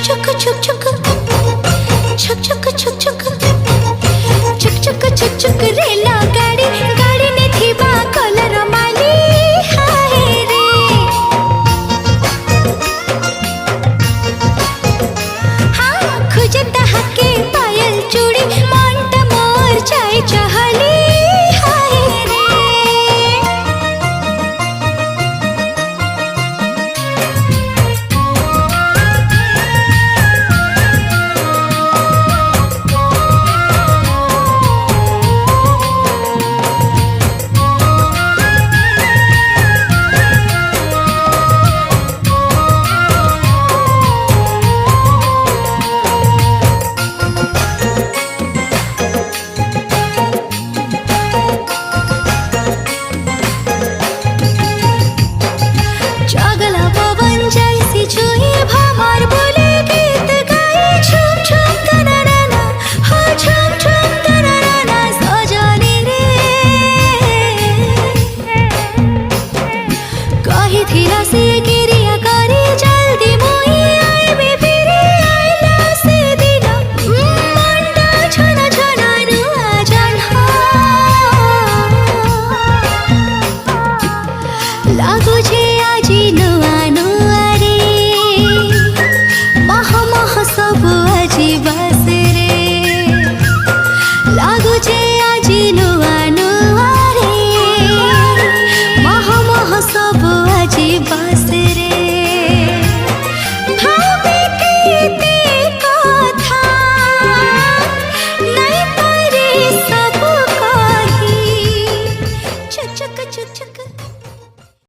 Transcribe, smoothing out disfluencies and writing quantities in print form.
छुक छुक छुक छुक छुक छुक छुक छुक छुक छुक छुक रेला गाड़ी गाड़ी ने थिबा कलर माली हाय रे हाँ खुजता हके पायल चूड़ी मन मोर चाय चहली लागो छे आजी नुआ